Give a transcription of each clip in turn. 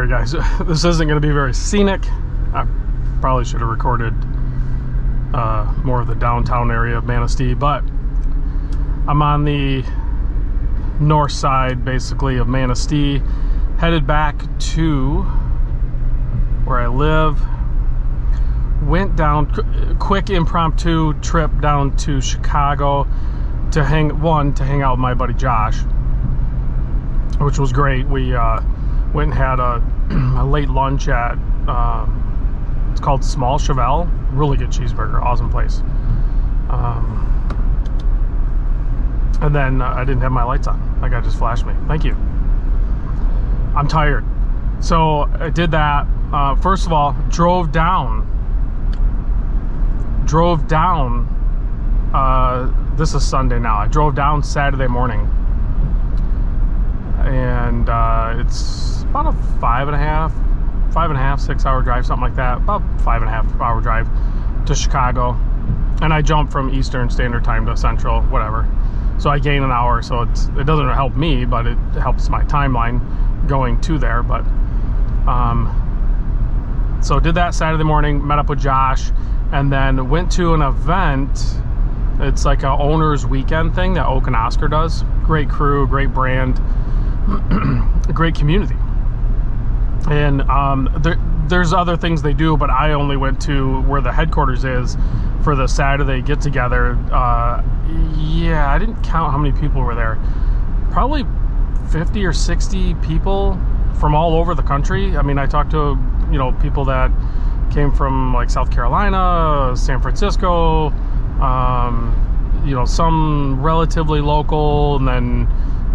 sorry guys, this isn't going to be very scenic. I probably should have recorded more of the downtown area of Manistee, but I'm on the north side basically of Manistee, headed back to where I live. Went down, quick impromptu trip down to Chicago to hang out with my buddy Josh, which was great. We went and had a late lunch at it's called Small Chevelle. Really good cheeseburger, awesome place. And then I didn't have my lights on. That guy just flashed me. Thank you. I'm tired. So I did that. First of all, drove down. This is Sunday now. I drove down Saturday morning. And it's about a 6 hour drive, something like that. About 5.5 hour drive to Chicago. And I jumped from Eastern Standard Time to Central, whatever. So I gain an hour, so it doesn't help me, but it helps my timeline going to there. But so did that Saturday morning, met up with Josh, and then went to an event. It's like a owner's weekend thing that Oak and Oscar does. Great crew, great brand, great community. And there's other things they do, but I only went to where the headquarters is for the Saturday get together. Yeah, I didn't count how many people were there. Probably 50 or 60 people from all over the country. I mean, I talked to, people that came from like South Carolina, San Francisco, some relatively local, and then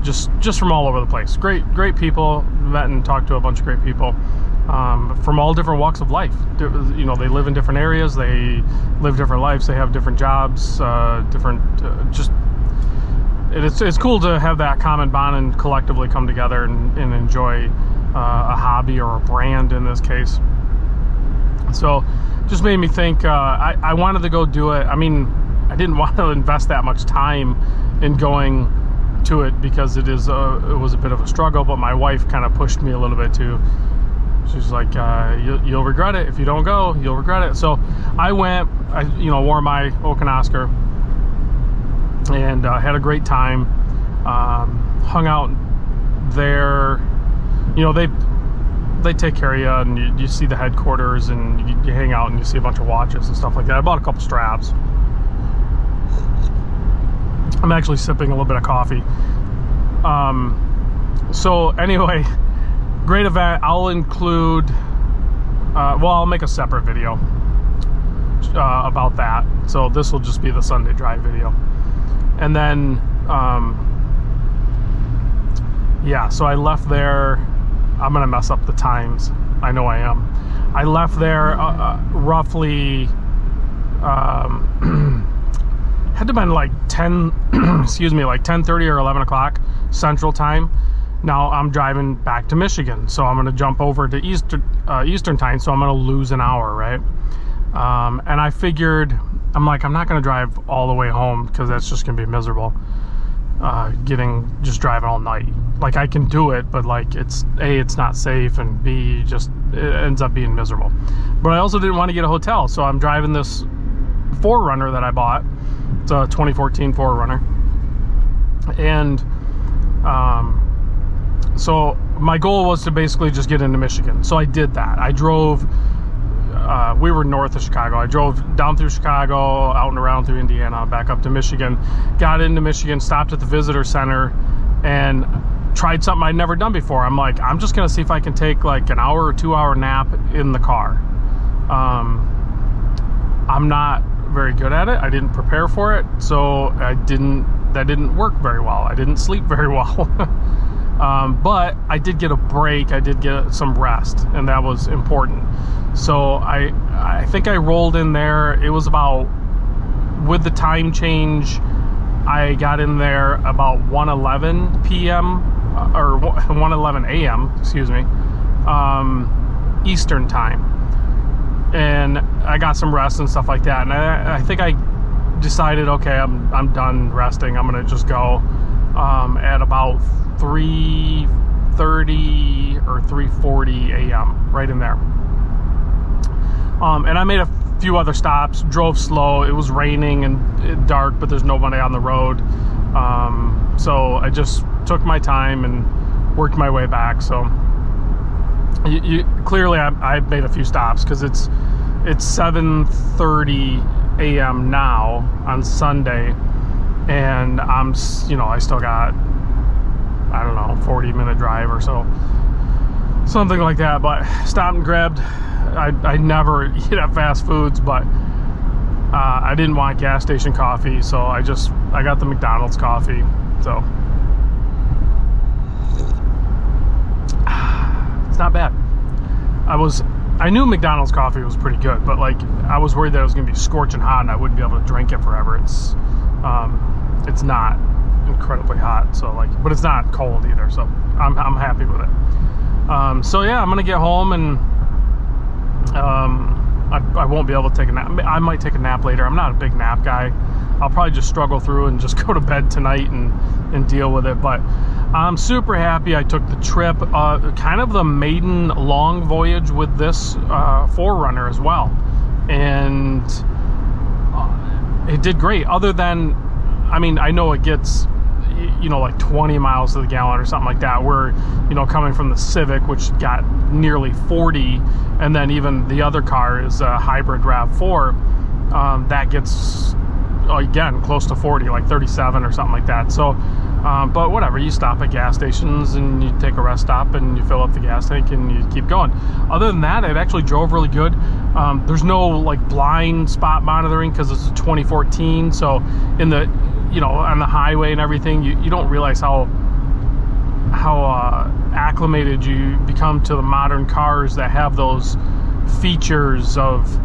just from all over the place. Great people. Met and talked to a bunch of great people from all different walks of life. They live in different areas, they live different lives, they have different jobs, it's cool to have that common bond and collectively come together and enjoy a hobby or a brand in this case. So just made me think, I wanted to go do it. I mean, I didn't want to invest that much time in going to it because it was a bit of a struggle, but my wife kind of pushed me a little bit too. She's like, you'll regret it if you don't go. You'll regret it. So I went. I wore my Oak and Oscar and had a great time. Hung out there. They take care of you, and you see the headquarters, and you hang out and you see a bunch of watches and stuff like that. I bought a couple straps. I'm actually sipping a little bit of coffee. So anyway, great event. I'll include, I'll make a separate video about that. So this will just be the Sunday drive video. And then, yeah, so I left there. I'm going to mess up the times. I know I am. I left there roughly, had to have been like 10:30 or 11 o'clock Central Time. Now I'm driving back to Michigan, so I'm going to jump over to Eastern Time, so I'm going to lose an hour, right? And I figured, I'm like, I'm not going to drive all the way home because that's just going to be miserable. Just driving all night. Like, I can do it, but like, it's not safe, and B, it ends up being miserable. But I also didn't want to get a hotel, so I'm driving this 4Runner that I bought. It's a 2014 4Runner. And so my goal was to basically just get into Michigan. So I did that. I drove, we were north of Chicago. I drove down through Chicago, out and around through Indiana, back up to Michigan. Got into Michigan, stopped at the visitor center, and tried something I'd never done before. I'm like, I'm just going to see if I can take like an hour or 2 hour nap in the car. I'm not very good at it. I didn't prepare for it, so that didn't work very well. I didn't sleep very well. But I did get a break. I did get some rest, and that was important. So I think I rolled in there. It was about, with the time change, I got in there about 1:11 p.m. or 1:11 a.m. excuse me, Eastern Time. And I got some rest and stuff like that. And I think I decided, okay, I'm done resting. I'm gonna just go at about 3 3:30 or 3:40 a.m. right in there. And I made a few other stops, drove slow. It was raining and dark, but there's nobody on the road. So I just took my time and worked my way back. So clearly I've made a few stops, because it's 7:30 a.m. now on Sunday, and I still got, I don't know, 40-minute drive or so, something like that. But stopped and grabbed, I never eat at fast foods, but I didn't want gas station coffee, so I got the McDonald's coffee. So it's not bad. I knew McDonald's coffee was pretty good, but like, I was worried that it was gonna be scorching hot and I wouldn't be able to drink it forever. It's not incredibly hot, so like, but it's not cold either, so I'm happy with it. So yeah, I'm gonna get home, and I won't be able to take a nap. I might take a nap later. I'm not a big nap guy. I'll probably just struggle through and just go to bed tonight and deal with it. But I'm super happy I took the trip. Kind of the maiden long voyage with this 4Runner as well. And it did great. Other than, I mean, I know it gets, like 20 miles to the gallon or something like that, where, coming from the Civic, which got nearly 40, and then even the other car is a hybrid RAV4, that gets, again, close to 40, like 37 or something like that. So, but whatever, you stop at gas stations and you take a rest stop and you fill up the gas tank and you keep going. Other than that, it actually drove really good. There's no like blind spot monitoring, because it's a 2014, so in the, on the highway and everything, you don't realize how acclimated you become to the modern cars that have those features of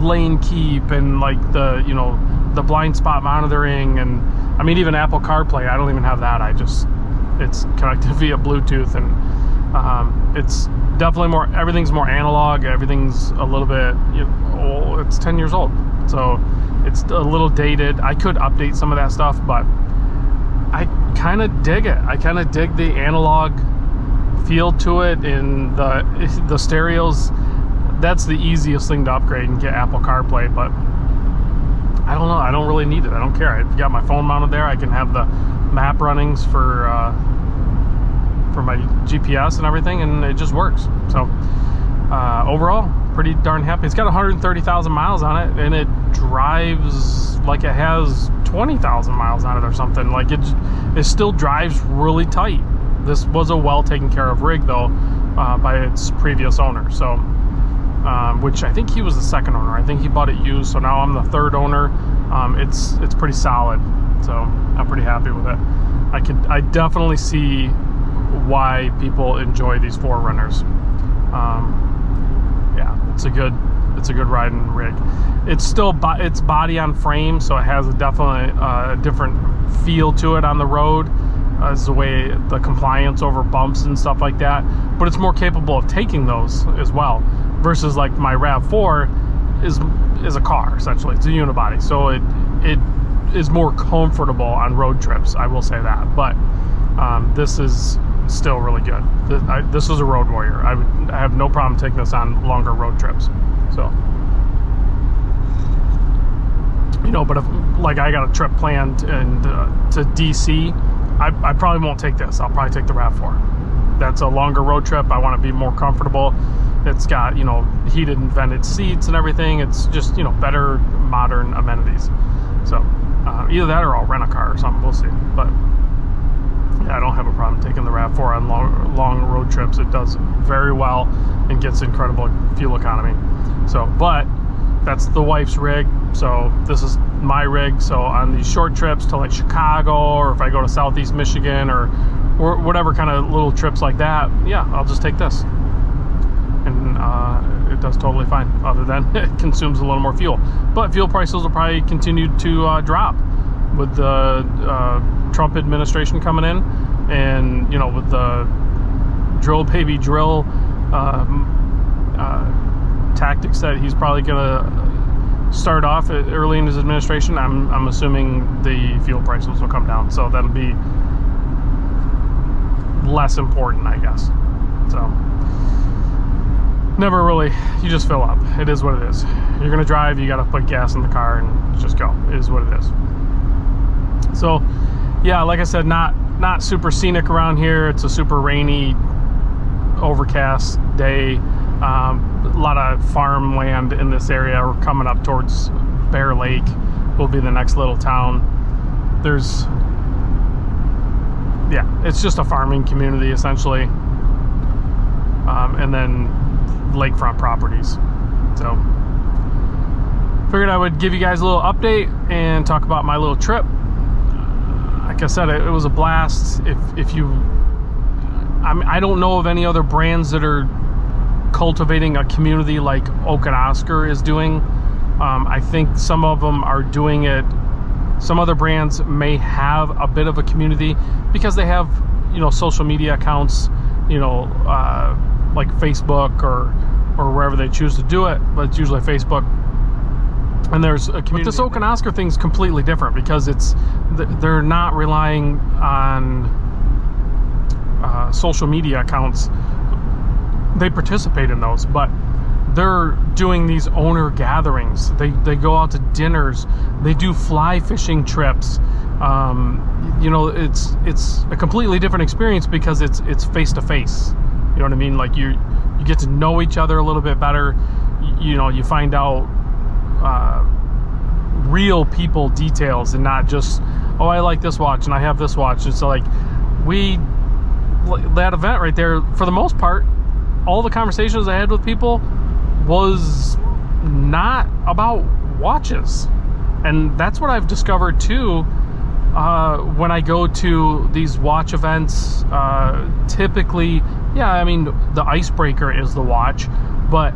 lane keep and like the blind spot monitoring, and I mean even Apple CarPlay. I don't even have that. It's connected via Bluetooth, and it's definitely more, everything's more analog. Everything's a little bit, it's 10 years old, so it's a little dated. I could update some of that stuff, but I kind of dig it. I kind of dig the analog feel to it, and the stereos. That's the easiest thing to upgrade and get Apple CarPlay, but I don't know. I don't really need it. I don't care. I've got my phone mounted there. I can have the map runnings for my GPS and everything, and it just works. So overall, pretty darn happy. It's got 130,000 miles on it, and it drives like it has 20,000 miles on it or something. Like it still drives really tight. This was a well taken care of rig though, by its previous owner. So which I think he was the second owner. I think he bought it used, so now I'm the third owner. It's pretty solid, so I'm pretty happy with it. I definitely see why people enjoy these 4Runners. Yeah, it's a good riding rig. It's still it's body on frame, so it has a definitely different feel to it on the road, as the way the compliance over bumps and stuff like that. But it's more capable of taking those as well, versus like my RAV4 is a car essentially. It's a unibody, so it is more comfortable on road trips. I will say that, but this is still really good. This is a road warrior. I have no problem taking this on longer road trips. So, but if like I got a trip planned and to DC, I probably won't take this. I'll probably take the RAV4. That's a longer road trip. I want to be more comfortable. It's got, heated and vented seats and everything. It's just, better modern amenities. So either that or I'll rent a car or something. We'll see. But yeah, I don't have a problem taking the RAV4 on long road trips. It does very well and gets incredible fuel economy. So, but that's the wife's rig. So this is my rig. So on these short trips to like Chicago, or if I go to Southeast Michigan or whatever kind of little trips like that, yeah, I'll just take this. And it does totally fine, other than it consumes a little more fuel. But fuel prices will probably continue to drop with the Trump administration coming in, and with the drill baby drill tactics that he's probably gonna start off early in his administration. I'm assuming the fuel prices will come down, so that'll be less important, I guess. So never really, you just fill up. It is what it is. You're gonna drive, you gotta put gas in the car and just go. It is what it is. So yeah, like I said, not super scenic around here. It's a super rainy, overcast day. A lot of farmland in this area. We're coming up towards Bear Lake, will be the next little town. Yeah, it's just a farming community essentially, and then lakefront properties. So figured I would give you guys a little update and talk about my little trip. Like I said, it was a blast. If you, I don't know of any other brands that are cultivating a community like Oak and Oscar is doing. I think some of them are doing it. Some other brands may have a bit of a community because they have, you know, social media accounts, you know, like Facebook or wherever they choose to do it, but it's usually Facebook. And there's a community. But this Oak and Oscar thing's completely different because they're not relying on social media accounts. They participate in those, but they're doing these owner gatherings. They go out to dinners. They do fly fishing trips. You know, it's a completely different experience because it's face to face. You know what I mean? Like you get to know each other a little bit better. You know, you find out real people details and not just, oh, I like this watch and I have this watch. And so like that event right there, for the most part, all the conversations I had with people was not about watches. And that's what I've discovered too, when I go to these watch events. Typically, yeah, I mean, the icebreaker is the watch, but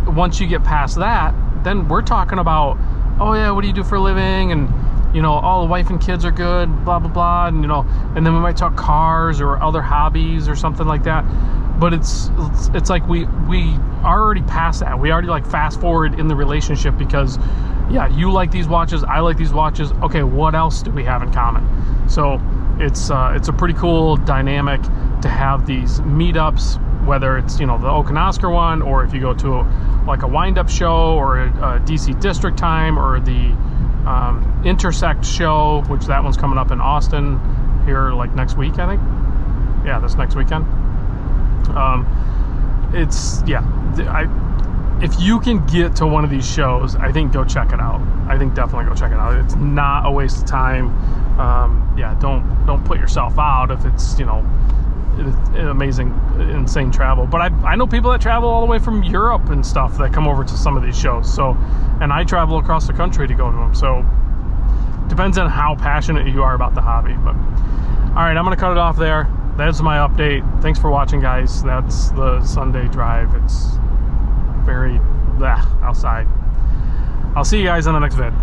once you get past that, then we're talking about, oh yeah, what do you do for a living? And, you know, oh, the wife and kids are good, blah, blah, blah. And, you know, and then we might talk cars or other hobbies or something like that. But it's like we are already past that. We already like fast forward in the relationship because, yeah, you like these watches, I like these watches. Okay, what else do we have in common? So it's a pretty cool dynamic to have these meetups, whether it's, you know, the Oak and Oscar one, or if you go to like a wind-up show or a DC District Time or the Intersect show, which that one's coming up in Austin here like next week, I think. Yeah, this next weekend. If you can get to one of these shows, I think go check it out. I think definitely go check it out. It's not a waste of time. Yeah, don't put yourself out if it's, you know, amazing, insane travel. But I know people that travel all the way from Europe and stuff that come over to some of these shows. So, and I travel across the country to go to them. So depends on how passionate you are about the hobby. But all right, I'm gonna cut it off there. That's my update. Thanks for watching, guys. That's the Sunday drive. It's very outside. I'll see you guys in the next vid.